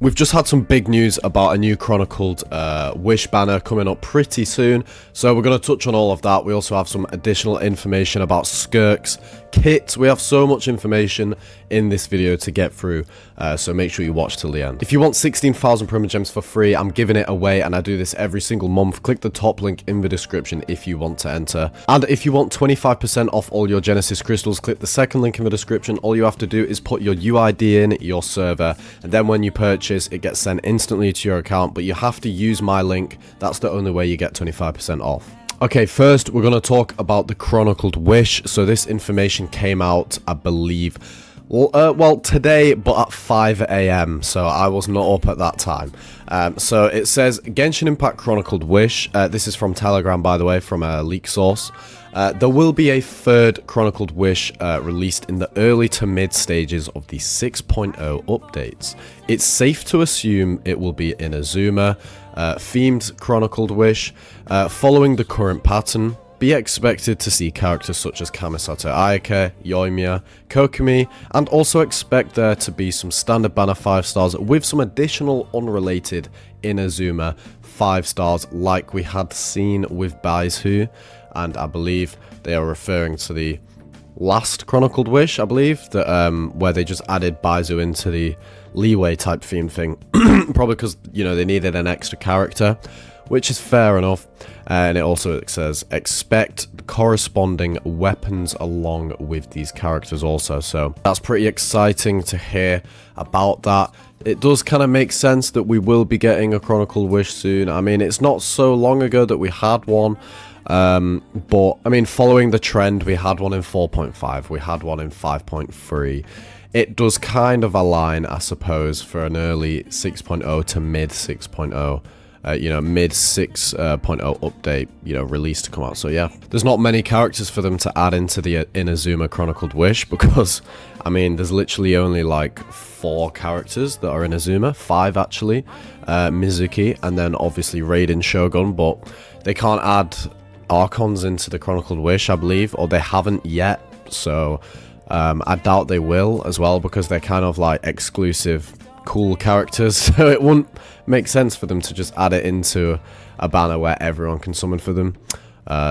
We've just had some big news about a new Chronicled Wish banner coming up pretty soon, so we're going to touch on all of that. We also have some additional information about Skirk's kit. We have so much information in this video to get through, so make sure you watch till the end. If you want 16,000 Primogems for free, I'm giving it away, and I do this every single month. Click the top link in the description if you want to enter. And if you want 25% off all your Genesis crystals, click the second link in the description. All you have to do is put your UID in, your server, and then when you purchase, it gets sent instantly to your account, but you have to use my link. That's the only way you get 25% off. Okay, first we're going to talk about the Chronicled Wish. So this information came out, I believe, well today, but at 5 AM, so I was not up at that time. So it says Genshin Impact Chronicled Wish. This is from Telegram, by the way, from a leak source. There will be a third Chronicled Wish released in the early to mid stages of the 6.0 updates. It's safe to assume it will be in Azuma, themed Chronicled Wish. Following the current pattern, be expected to see characters such as Kamisato Ayaka, Yoimiya, Kokomi, and also expect there to be some standard banner 5 stars with some additional unrelated Inazuma 5 stars like we had seen with Baizu, and I believe they are referring to the last Chronicled Wish, I believe, that where they just added Baizu into the leeway type theme thing, probably because, you know, they needed an extra character, which is fair enough. And it also says expect corresponding weapons along with these characters also, so that's pretty exciting to hear about that. It does kind of make sense that we will be getting a Chronicled Wish soon. I mean, it's not so long ago that we had one, but I mean, following the trend, we had one in 4.5, we had one in 5.3. It does kind of align, I suppose, for an early 6.0 to mid 6.0. You know, mid 6.0 update, you know, release to come out. So yeah, there's not many characters for them to add into the Inazuma Chronicled Wish, because I mean, there's literally only like 4 characters that are in Inazuma, 5 actually, Mizuki, and then obviously Raiden, Shogun, but they can't add Archons into the Chronicled Wish, I believe, or they haven't yet. So I doubt they will as well, because they're kind of like exclusive cool characters, so it wouldn't make sense for them to just add it into a banner where everyone can summon for them.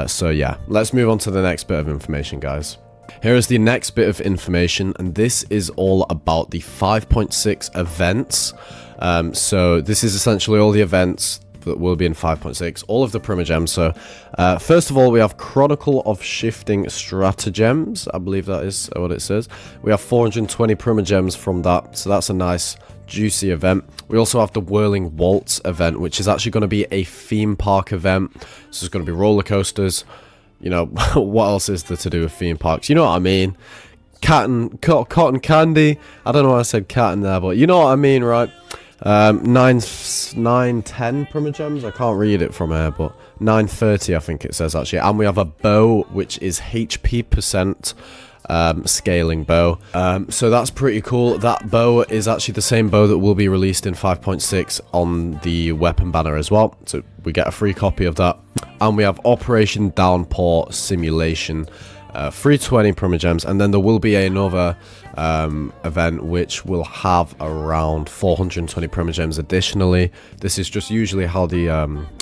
So yeah, let's move on to the next bit of information, guys. Here is the next bit of information, and this is all about the 5.6 events. So this is essentially all the events that will be in 5.6, all of the Primogems. So first of all, we have Chronicle of Shifting Stratagems, I believe that is what it says. We have 420 Primogems from that, so that's a nice juicy event. We also have the Whirling Waltz event, which is actually going to be a theme park event. So it's going to be roller coasters. You know, what else is there to do with theme parks? You know what I mean? Cotton candy. I don't know why I said cat in there, but you know what I mean, right? 910 Primogems. I can't read it from here, but 930 I think it says actually. And we have a bow, which is HP percent scaling bow. So that's pretty cool. That bow is actually the same bow that will be released in 5.6 on the weapon banner as well, so we get a free copy of that. And we have Operation Downpour Simulation, 320 Primogems, and then there will be another event which will have around 420 Primogems additionally. This is just usually how the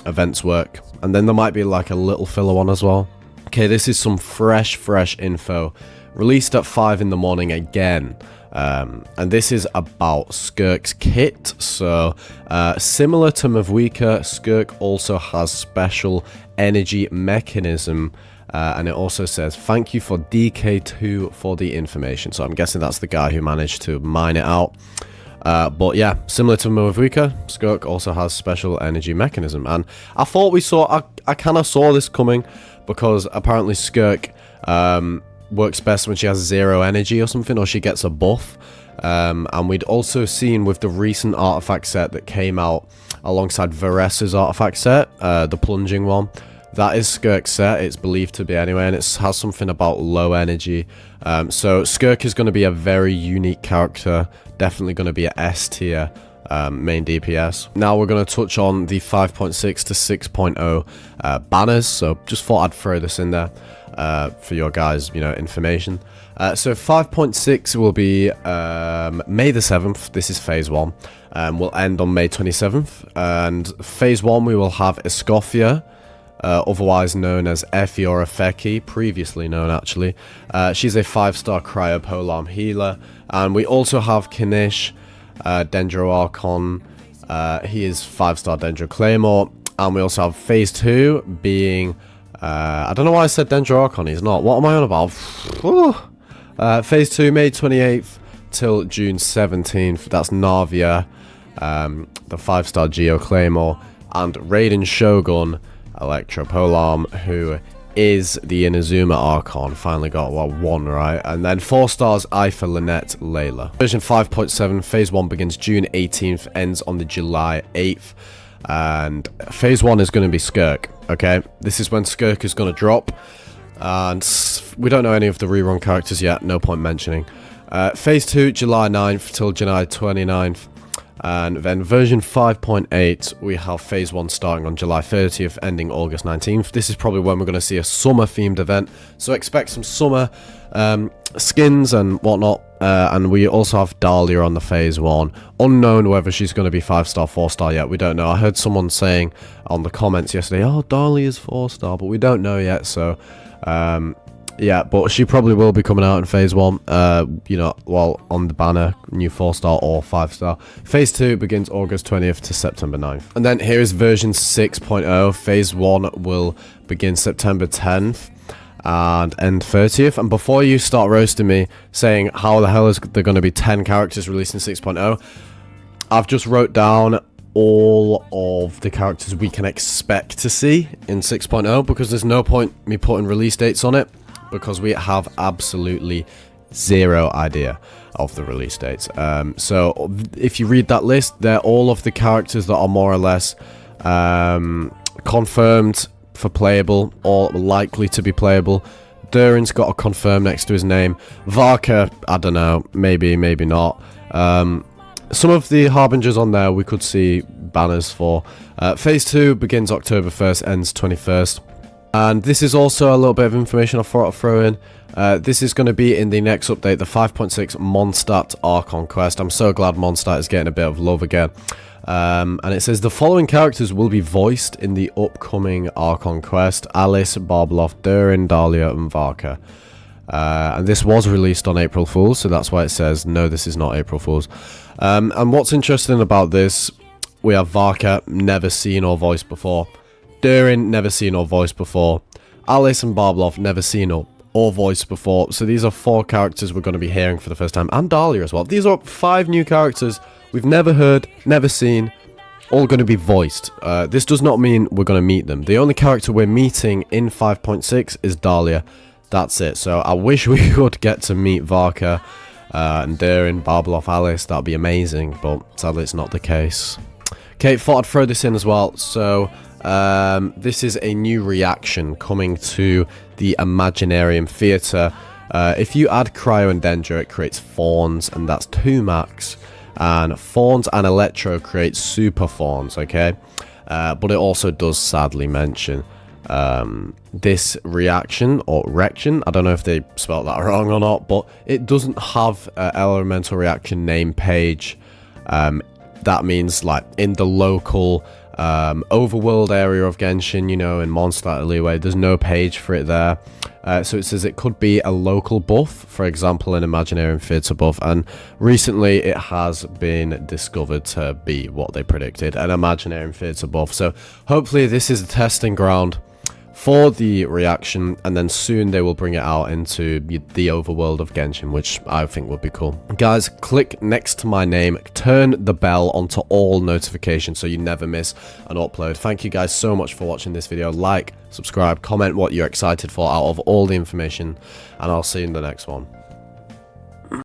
events work, and then there might be like a little filler one as well. Okay, this is some fresh info released at 5 in the morning again, and this is about Skirk's kit. So similar to Mavuika, Skirk also has special energy mechanism, and it also says thank you for DK2 for the information. So I'm guessing that's the guy who managed to mine it out. But yeah, similar to Mavuika, Skirk also has special energy mechanism, and I thought we saw, I kind of saw this coming, because apparently Skirk works best when she has 0 energy or something, or she gets a buff. And we'd also seen with the recent artifact set that came out alongside Varesa's artifact set, the plunging one, that is Skirk's set, it's believed to be anyway, and it has something about low energy. So Skirk is going to be a very unique character, definitely going to be a S tier main DPS. Now we're going to touch on the 5.6 to 6.0 banners, so just thought I'd throw this in there. for your guys, information. So 5.6 will be May the 7th. This is phase 1. Will end on May 27th. And phase 1 we will have Escoffia, otherwise known as Ephiora Feki, previously known actually. She's a 5-star Cryo Polearm healer. And we also have Kinish, Dendro Archon. He is 5-star Dendro Claymore. And we also have phase 2 being... I don't know why I said Dendro Archon, he's not. What am I on about? Phase 2, May 28th till June 17th. That's Navia, the 5-star Geo Claymore, and Raiden Shogun, Electro Polearm, who is the Inazuma Archon. Finally got, well, 1 right. And then 4 stars, Ifa, Lynette, Layla. Version 5.7, Phase 1 begins June 18th, ends on the July 8th. And Phase 1 is going to be Skirk, okay? This is when Skirk is going to drop. And we don't know any of the rerun characters yet, no point mentioning. Phase 2, July 9th till July 29th. And then version 5.8, we have Phase 1 starting on July 30th, ending August 19th. This is probably when we're going to see a summer-themed event. So expect some summer skins and whatnot. And we also have Dahlia on the Phase 1. Unknown whether she's going to be 5-star, 4-star yet. We don't know. I heard someone saying on the comments yesterday, oh, Dahlia is 4-star, but we don't know yet. So, yeah, but she probably will be coming out in Phase 1, well, on the banner, new 4-star or 5-star. Phase 2 begins August 20th to September 9th. And then here is version 6.0. Phase 1 will begin September 10th and end 30th. And before you start roasting me saying how the hell is there going to be 10 characters released in 6.0, I've just wrote down all of the characters we can expect to see in 6.0, because there's no point me putting release dates on it, because we have absolutely zero idea of the release dates. So if you read that list, they're all of the characters that are more or less confirmed for playable or likely to be playable. Durin's got a confirm next to his name. Varka, I don't know, maybe not. Some of the harbingers on there we could see banners for. Phase 2 begins October 1st, ends 21st. And this is also a little bit of information I thought I'd throw in. This is going to be in the next update, the 5.6 Mondstadt Archon quest. I'm so glad Mondstadt is getting a bit of love again. And it says the following characters will be voiced in the upcoming Archon quest: Alice, Barbloff, Durin, Dahlia, and Varka. And this was released on April Fool's, so that's why it says no, this is not April Fool's. And what's interesting about this, we have Varka, never seen or voiced before. Durin, never seen or voiced before. Alice and Barbloff, never seen or voiced before. So these are 4 characters we're going to be hearing for the first time. And Dahlia as well. These are 5 new characters we've never heard, never seen, all going to be voiced. This does not mean we're going to meet them. The only character we're meeting in 5.6 is Dahlia. That's it. So I wish we could get to meet Varka and Durin, Barbloff, Alice. That would be amazing, but sadly it's not the case. Okay, thought I'd throw this in as well. So this is a new reaction coming to the Imaginarium Theatre. If you add Cryo and Dendro, it creates Fawns, and that's 2 max. And Fawns and Electro create Super Fawns, okay? But it also does sadly mention this reaction, or reaction, I don't know if they spelled that wrong or not, but it doesn't have an elemental reaction name page. That means like in the local overworld area of Genshin, in Mondstadt Leeway, there's no page for it there. So it says it could be a local buff, for example an Imaginarium Theatre buff, and recently it has been discovered to be what they predicted, an Imaginarium Theatre buff. So hopefully this is a testing ground for the reaction, and then soon they will bring it out into the overworld of Genshin, which I think would be cool. Guys, click next to my name, turn the bell onto all notifications so you never miss an upload. Thank you guys so much for watching this video. Like, subscribe, comment what you're excited for out of all the information, and I'll see you in the next one.